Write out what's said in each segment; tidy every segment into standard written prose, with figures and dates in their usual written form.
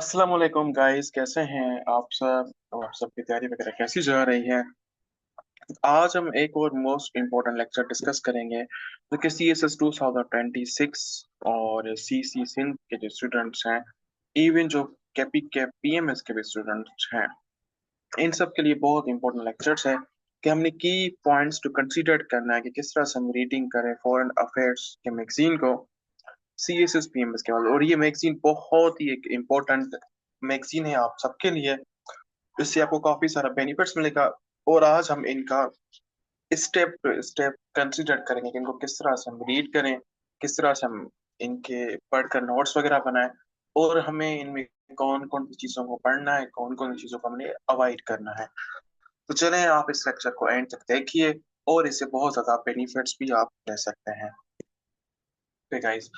अस्सलाम वालेकुम गाइस, कैसे हैं आप सब और आप सबकी तैयारी वगैरह कैसी जा रही है। आज हम एक और मोस्ट इम्पोर्टेंट लेक्चर डिस्कस करेंगे जो कि सी एस एस 2026 और सी सी सिंध के जो स्टूडेंट्स हैं, इवन जो कैपी के पी एम एस के भी स्टूडेंट्स हैं, इन सब के लिए बहुत इंपॉर्टेंट लेक्चर्स है कि हमने की पॉइंट्स टू कंसीडर करना है कि किस तरह से हम रीडिंग करें फॉरेन अफेयर्स के मैगजीन को C S S P M S के बाद। और ये मैगजीन बहुत ही एक इम्पोर्टेंट मैगजीन है आप सबके लिए। इससे आपको काफी सारा बेनिफिट्स मिलेगा। और आज हम इनका स्टेप स्टेप कंसिडर करेंगे कि इनको किस तरह से हम रीड करें, किस तरह से हम इनके पढ़कर नोट्स वगैरह बनाएं, और हमें इनमें कौन कौन सी चीजों को पढ़ना है, कौन कौन सी चीजों को हमने अवॉइड करना है। तो चलें, आप इस लेक्चर को एंड तक देखिए और इससे बहुत ज्यादा बेनिफिट्स भी आप ले सकते हैं। गाइस,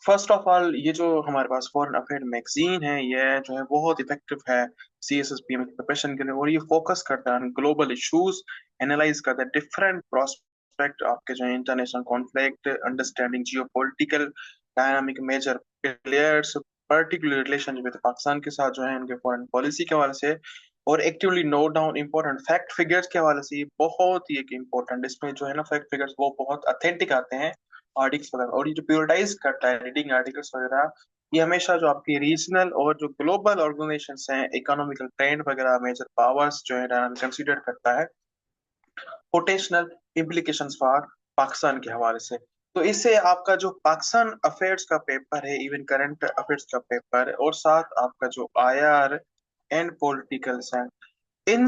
फर्स्ट ऑफ ऑल, ये जो हमारे पास फॉरेन अफेयर मैगजीन है, ये जो है बहुत इफेक्टिव है C S S P M की प्रिपरेशन के लिए। और ये फोकस करता है ग्लोबल इश्यूज, एनालाइज करता है डिफरेंट प्रोस्पेक्ट आपके जो है international conflict, understanding geopolitical dynamic major players, particular relation with Pakistan के साथ जो है उनके फॉरेन पॉलिसी के हवाले से, और actively note down important fact figures के हवाले से। ये बहुत ही एक इम्पोर्टेंट, इसमें जो है ना फैक्ट फिगर्स वो बहुत अथेंटिक आते हैं आर्टिकल्स वगैरह। और ये जो प्योरिटाइज करता है रीडिंग आर्टिकल्स वगैरह, ये हमेशा जो आपकी रीजनल और जो ग्लोबल ऑर्गेनाइजेशंस हैं, इकोनॉमिकल ट्रेंड वगैरह, मेजर पावर्स जो है कंसीडर करता है, पोटेंशियल इम्प्लीकेशंस फॉर पाकिस्तान के हवाले से। तो इससे आपका जो पाकिस्तान अफेयर्स का पेपर है, इवन करंट अफेयर्स का पेपर, और साथ आपका जो I R and political science, इन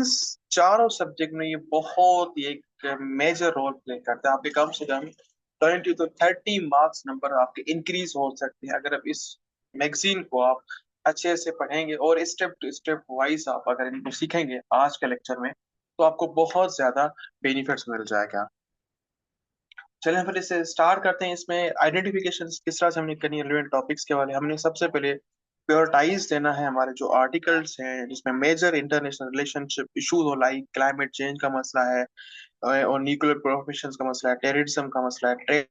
चारों सब्जेक्ट में ये बहुत ही एक मेजर रोल प्ले करता है। आपके कम से कम 20 to 30 मार्क्स नंबर आपके इंक्रीज हो सकते हैं अगर आप इस मैगजीन को आप अच्छे से पढ़ेंगे और स्टेप टू स्टेप वाइज आप अगर इनको सीखेंगे आज के लेक्चर में, तो आपको बहुत ज्यादा बेनिफिट्स मिल जाएगा। चलिए फिर इसे स्टार्ट करते हैं। इसमें आइडेंटिफिकेशन किस तरह से हमने करनी है रिलेवेंट टॉपिक्स के वाले, हमने सबसे पहले प्रायोरिटाइज देना है हमारे जो आर्टिकल्स हैं जिसमें मेजर इंटरनेशनल रिलेशनशिप इशूज हो, लाइक क्लाइमेट चेंज का मसला है, और न्यूक्लियर प्रोफेशंस का मसला है, टेररिज्म का मसला है, ट्रेड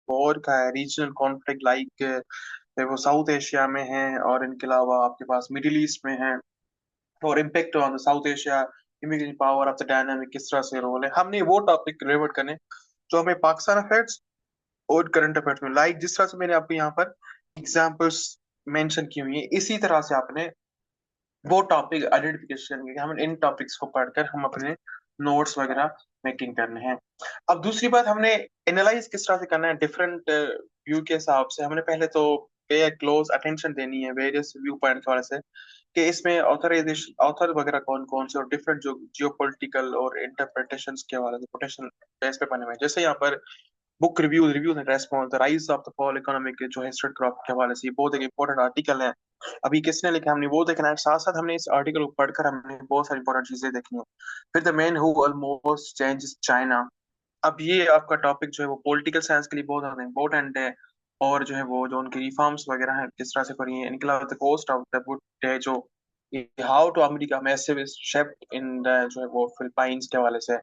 वॉर का है, रीजनल कॉन्फ्लिक्ट लाइक वो साउथ एशिया में है, और इनके अलावा आपके पास मिडिल ईस्ट में है, और impact on the south Asia, immigration power of the dynamic किस तरह से रोल है। हमने वो टॉपिक रिवर्ट करने जो हमें पाकिस्तान अफेयर्स और करंट अफेयर्स में, लाइक जिस तरह से मैंने आपको यहाँ पर एग्जाम्पल्स मेंशन की हुई है, इसी तरह से आपने वो टॉपिक आइडेंटिफिकेशन के, हम इन टॉपिक्स को पढ़कर हम अपने नोट्स वगैरह मेकिंग करने हैं। अब दूसरी बात, हमने एनालाइज किस तरह से करना है डिफरेंट व्यू के हिसाब से। हमने पहले तो पे क्लोज अटेंशन देनी है वेरियस व्यू पॉइंट वाले से, कि इसमें ऑथराइजेशन ऑथर वगैरह कौन कौन से, और डिफरेंट जो जियो पॉलिटिकल और इंटरप्रिटेशन के हवाले से पोटेंशियल बेस पे बने हुए हैं। जैसे यहाँ पर book reviews and response, the rise of the fall economic जो है स्टूडेंट क्रॉप के हवाले से, ये बहुत एक इंपॉर्टेंट आर्टिकल है। अभी किसने लिखा है हमने वो देखना है, साथ साथ हमने इस आर्टिकल को पढ़कर हमने बहुत सारी इंपॉर्टेंट चीजें देखनी है। फिर the man who almost changes China. अब ये आपका टॉपिक जो है वो पॉलिटिकल साइंस के लिए बहुत ज्यादा इंपॉर्टेंट है। और जो है वो जो उनकी रिफॉर्म्स वगैरह हैं किस तरह से करी है, इनके अलावा the cost of the wood है जो, how to America massive shift in the जो है वो फिलीपाइंस के हवाले से,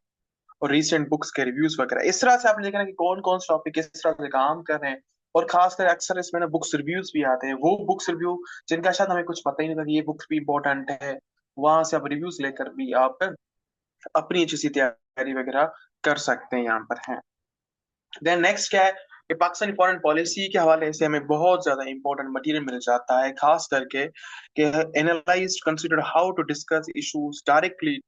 और रीसेंट बुक्स के रिव्यूज वगैरह। इस तरह से आप देखना कि कौन कौन से टॉपिक किस तरह से काम कर रहे हैं। और खासकर अक्सर इसमें ना बुक्स रिव्यूज भी आते हैं, वो बुक्स रिव्यू जिनका शायद हमें कुछ पता ही नहीं था कि ये बुक्स भी इंपॉर्टेंट है, वहां से आप रिव्यूज लेकर भी आप अपनी अच्छी सी तैयारी वगैरह कर सकते हैं यहाँ पर है। देन नेक्स्ट क्या है कि पाकिस्तानी फॉरेन पॉलिसी के हवाले से हमें बहुत ज्यादा इंपॉर्टेंट मटेरियल मिल जाता है, खास करके कि analyse consider how to discuss issues directly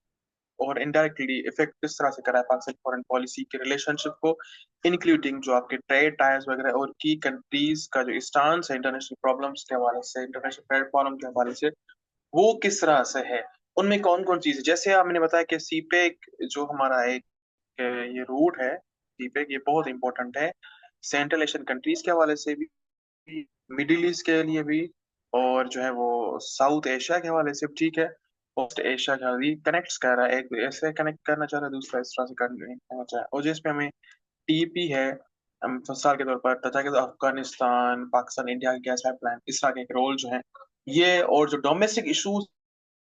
और इनडायरेक्टली इफेक्ट किस तरह से करा है पाकिस्तान फॉरेन पॉलिसी के रिलेशनशिप को, इंक्लूडिंग जो आपके ट्रेड टायर्स वगैरह और की कंट्रीज का जो स्टांस है इंटरनेशनल प्रॉब्लम्स के हवाले से, इंटरनेशनल प्लेटफॉर्म के हवाले से, वो किस तरह से है, उनमें कौन कौन चीज है। जैसे आपने बताया कि सीपेक जो हमारा एक ये रूट है, सीपेक ये बहुत इंपॉर्टेंट है सेंट्रल एशियन कंट्रीज के हवाले से भी, मिडिल ईस्ट के लिए भी, और जो है वो साउथ एशिया के हवाले से भी, ठीक है, वेस्ट एशिया का भी कनेक्ट कर रहा है, एक ऐसे कनेक्ट करना चाह रहा है, दूसरा इस तरह से करना चाह रहा है। और जिसमें हमें टीपी है, मिसाल के तौर पर तजाकिस्तान, अफगानिस्तान, पाकिस्तान, इंडिया की गैस पाइपलाइन, इस तरह के रोल जो है ये, और जो डोमेस्टिक इशूज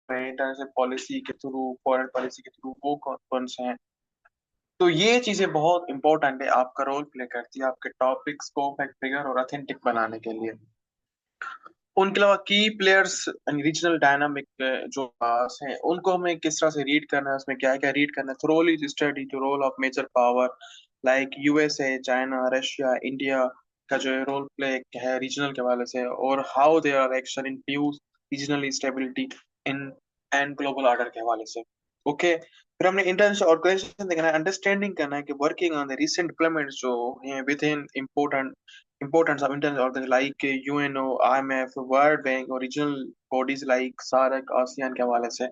है इंटरनेशनल पॉलिसी के थ्रू, फॉरेन पॉलिसी के थ्रू, वो कौन कौन से हैं। तो ये चीजें बहुत इंपॉर्टेंट है, आपका रोल प्ले करती है आपके टॉपिक्स को फैक्ट फिगर और ऑथेंटिक बनाने के लिए। उनके अलावा की प्लेयर्स रीजनल डायनामिक जो पास हैं उनको हमें किस तरह से रीड करना है, उसमें क्या क्या रीड करना है, thoroughly study the role of major power like USA, China, Russia, India का जो रोल प्ले है रीजनल के हवाले से, और how they are action infuse regional stability in and global order के हवाले से। ओके, फिर हमने इंटरनेशनल ऑर्गेनाइजेशन देखना है, अंडरस्टैंडिंग करना है कि working on the recent developments जो हैं with in importance of international organizations like UNO, IMF, World Bank और regional bodies like SAARC, ASEAN के हवाले से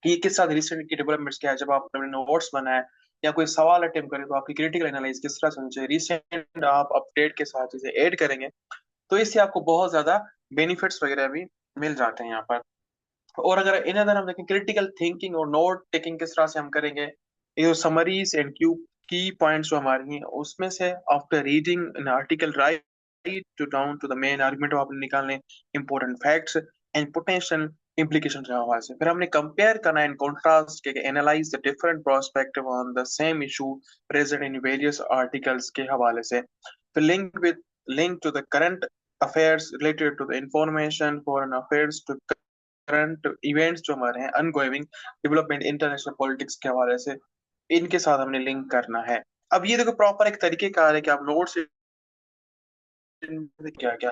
कि किस तरह रिसेंट की डेवलपमेंट्स क्या है। जब आप अपने नोट्स बनाए या कोई सवाल अटेम्प्ट करें तो आपकी क्रिटिकल एनालिसिस किस तरह से होनी चाहिए, रिसेंट आप अपडेट के साथ इसे ऐड करेंगे तो इससे आपको बहुत ज्यादा बेनिफिट्स वगैरह भी मिल जाते हैं यहाँ पर। और अगर इन अदर हम देखें क्रिटिकल थिंकिंग और नोट टेकिंग किस तरह से हम करेंगे, ये जो summaries and key points जो हमारी हैं उसमें से after reading an article write to down to the main argument आपने निकालने important facts and potential implications के हवाले से। फिर हमने कंपेयर करना एंड कॉन्ट्रास्ट के analyse the different perspective on the same issue present in various articles के हवाले से। फिर link to the current affairs related to the information foreign affairs to current events जो हमारे हैं अनगोइंग डेवलपमेंट इंटरनेशनल पॉलिटिक्स के हवाले से, इनके साथ हमने लिंक करना है। अब ये देखो प्रॉपर एक तरीकेकार है कि आप नोट्स क्या क्या,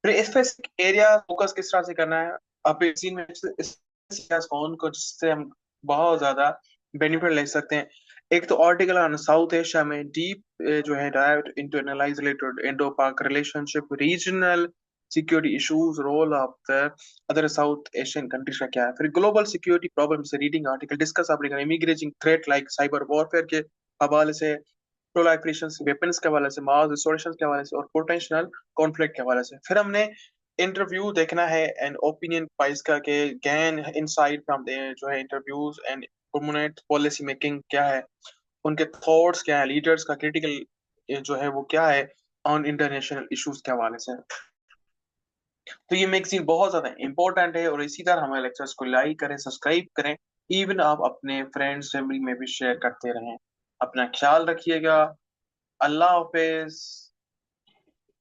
फिर स्पेसिफिक एरिया फोकस किस तरह से करना है। अब इसी में कौन को जिससे हम बहुत ज्यादा बेनिफिट ले सकते हैं। एक तो आर्टिकल ऑन साउथ एशिया में डीप जो है dive into analyze related Indo Pak relationship, regional security issues, role of the other South Asian countries का क्या है। फिर ग्लोबल सिक्योरिटी प्रॉब्लम से रीडिंग आर्टिकल डिस्कस आपने immigrating threat like cyber warfare के हवाले से, प्रोलाइफरेशन वेपन्स के हवाले से, मास डिस्टोर्शन के हवाले से और पोटेंशियल कॉन्फ्लिक्ट के हवाले से। फिर हमने इंटरव्यू देखना है एंड ओपिनियन पाइस का के गैन इनसाइट फ्रॉम जो है interviews and prominent policy making क्या है, उनके थॉट्स क्या है, लीडर्स का क्रिटिकल जो है वो क्या है ऑन इंटरनेशनल इश्यूज के हवाले से। तो ये मैगजीन बहुत ज्यादा इंपॉर्टेंट है और इसी तरह हमारे लेक्चर्स को लाइक करें, सब्सक्राइब करें, इवन आप अपने फ्रेंड्स फैमिली में भी शेयर करते रहें। अपना ख्याल रखिएगा। अल्लाह हाफिज।